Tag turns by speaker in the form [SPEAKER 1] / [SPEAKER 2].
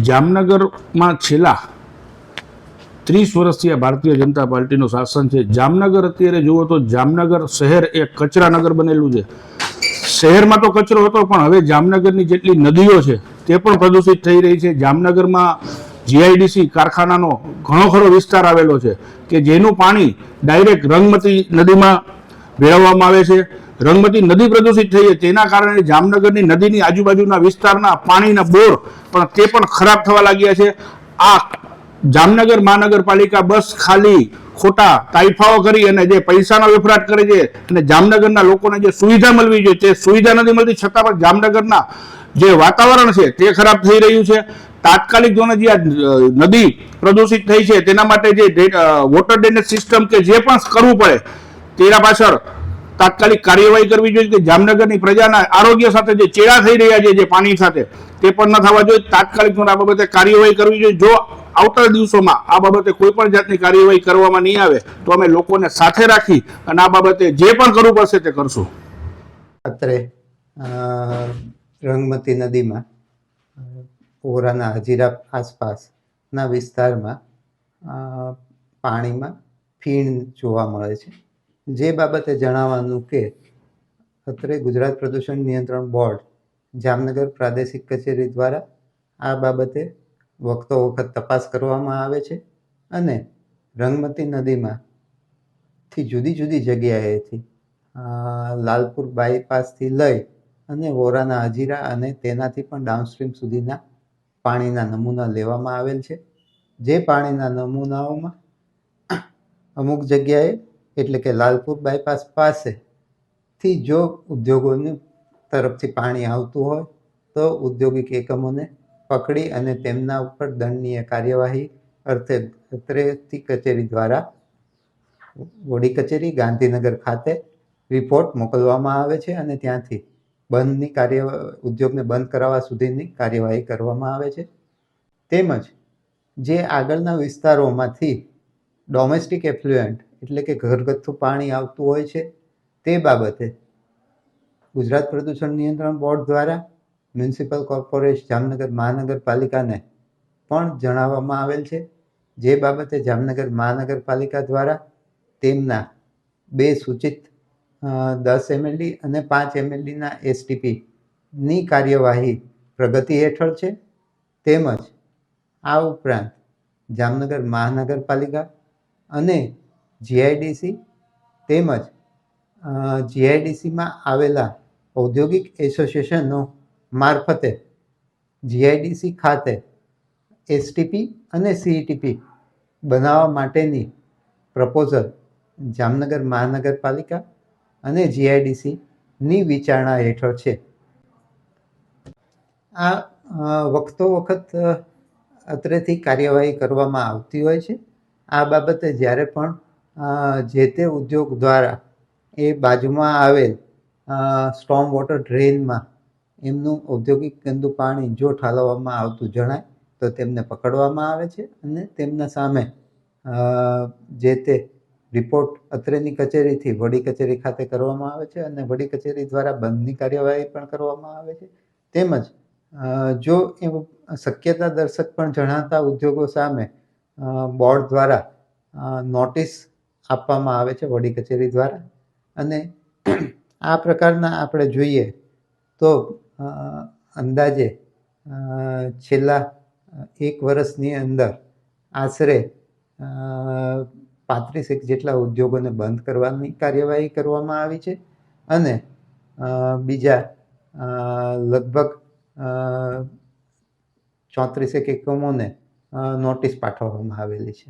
[SPEAKER 1] જામનગરમાં છેલ્લા 30 વર્ષથી આ ભારતીય જનતા પાર્ટીનું શાસન છે. જામનગર અત્યારે જુઓ તો જામનગર શહેર એક કચરાનગર બનેલું છે. શહેરમાં તો કચરો હતો, પણ હવે જામનગરની જેટલી નદીઓ છે તે પણ પ્રદૂષિત થઈ રહી છે. જામનગરમાં જીઆઈડીસી કારખાનાનો ઘણો ખરો વિસ્તાર આવેલો છે કે જેનું પાણી ડાયરેક્ટ રંગમતી નદીમાં ભેળવવામાં આવે છે. રંગમતી નદી પ્રદૂષિત થઈ છે, તેના કારણે જામનગરની નદીની આજુબાજુના વિસ્તારના પાણીના બોર પણ તે પણ ખરાબ થવા લાગ્યા છે. આ જામનગર મહાનગરપાલિકા બસ ખાલી ખોટા તાઇફાઓ કરી અને જે પૈસાનો વેફરાટ કરે છે અને જામનગરના લોકોને જે સુવિધા મળવી જોઈએ તે સુવિધા નથી મળતી, છતાં પણ જામનગરના જે વાતાવરણ છે તે ખરાબ થઈ રહ્યું છે. તાત્કાલિક જોને જે આ નદી પ્રદૂષિત થઈ છે તેના માટે જે વોટર ડ્રેનેજ સિસ્ટમ કે જે પણ કરવું પડે તેના પાછળ તાત્કાલિક કાર્યવાહી કરવી જોઈએ કે જામનગરની પ્રજાના આરોગ્ય સાથે જે ચેડા થઈ રહ્યા છે જે પાણી સાથે તે પણ ન થવા જોઈએ. તાત્કાલિક આ બાબતે કાર્યવાહી કરવી જોઈએ. જો આવતા દિવસોમાં આ બાબતે કોઈ પણ જાતની કાર્યવાહી કરવામાં નહીં આવે તો અમે લોકોને સાથે રાખી અને આ બાબતે જે પણ કરવું પડશે તે કરશું.
[SPEAKER 2] અત્રે રંગમતી નદીમાં ઓરાના હજીરા આસપાસના વિસ્તારમાં પાણીમાં ફીણ જોવા મળે છે. જે બાબતે જણાવવાનું કે અત્રે ગુજરાત પ્રદૂષણ નિયંત્રણ બોર્ડ જામનગર પ્રાદેશિક કચેરી દ્વારા આ બાબતે વખતો વખત તપાસ કરવામાં આવે છે અને રંગમતી નદીમાંથી જુદી જુદી જગ્યાએથી લાલપુર બાયપાસથી લઈ અને વોરાના હજીરા અને તેનાથી પણ ડાઉનસ્ટ્રીમ સુધીના પાણીના નમૂના લેવામાં આવેલ છે. જે પાણીના નમૂનાઓમાં અમુક જગ્યાએ એટલે કે લાલપુર બાયપાસ પાસેથી જો ઉદ્યોગોની તરફથી પાણી આવતું હોય તો ઔદ્યોગિક એકમોને પકડી અને તેમના ઉપર દંડનીય કાર્યવાહી અર્થે અત્રેથી કચેરી દ્વારા વડી કચેરી ગાંધીનગર ખાતે રિપોર્ટ મોકલવામાં આવે છે અને ત્યાંથી બંધની ઉદ્યોગને બંધ કરાવવા સુધીની કાર્યવાહી કરવામાં આવે છે. તેમજ જે આગળના વિસ્તારોમાંથી ડોમેસ્ટિક એફ્લુએન્ટ એટલે કે ઘરગથ્થુ પાણી આવતું હોય છે તે બાબતે ગુજરાત પ્રદૂષણ નિયંત્રણ બોર્ડ દ્વારા મ્યુનિસિપલ કોર્પોરેશન જામનગર મહાનગરપાલિકાને પણ જણાવવામાં આવેલ છે. જે બાબતે જામનગર મહાનગરપાલિકા દ્વારા તેમના 2 સૂચિત 10 mld અને 5 mldના STPની કાર્યવાહી પ્રગતિ હેઠળ છે. તેમજ આ ઉપરાંત જામનગર મહાનગરપાલિકા અને જીઆઈડીસી તેમજ જીઆઈડીસીમાં આવેલા ઔદ્યોગિક એસોસિએશનો મારફતે જીઆઈડીસી ખાતે એસટીપી અને સીઈટીપી બનાવવા માટેની પ્રપોઝલ જામનગર મહાનગરપાલિકા અને જીઆઈડીસીની વિચારણા હેઠળ છે. આ વખતો વખત અત્રેથી કાર્યવાહી કરવામાં આવતી હોય છે. આ બાબતે જ્યારે પણ જે તે ઉદ્યોગ દ્વારા એ બાજુમાં આવેલ સ્ટોર્મ વોટર ડ્રેઇનમાં એમનું ઔદ્યોગિક ગંદુ પાણી જો ઠાલવવામાં આવતું જણાય તો તેમને પકડવામાં આવે છે અને તેમના સામે જે તે રિપોર્ટ અત્રેની કચેરીથી વડી કચેરી ખાતે કરવામાં આવે છે અને વડી કચેરી દ્વારા બંધની કાર્યવાહી પણ કરવામાં આવે છે. તેમજ જો એવું શક્યતા દર્શક પણ જણાતા ઉદ્યોગો સામે બોર્ડ દ્વારા નોટિસ આપવામાં આવે છે વડી કચેરી દ્વારા. અને આ પ્રકારના આપણે જોઈએ તો અંદાજે છેલ્લા 1 વર્ષની અંદર આશરે 35 જેટલા ઉદ્યોગોને બંધ કરવાની કાર્યવાહી કરવામાં આવી છે અને બીજા લગભગ 34 એકમોને નોટિસ પાઠવવામાં આવેલી છે.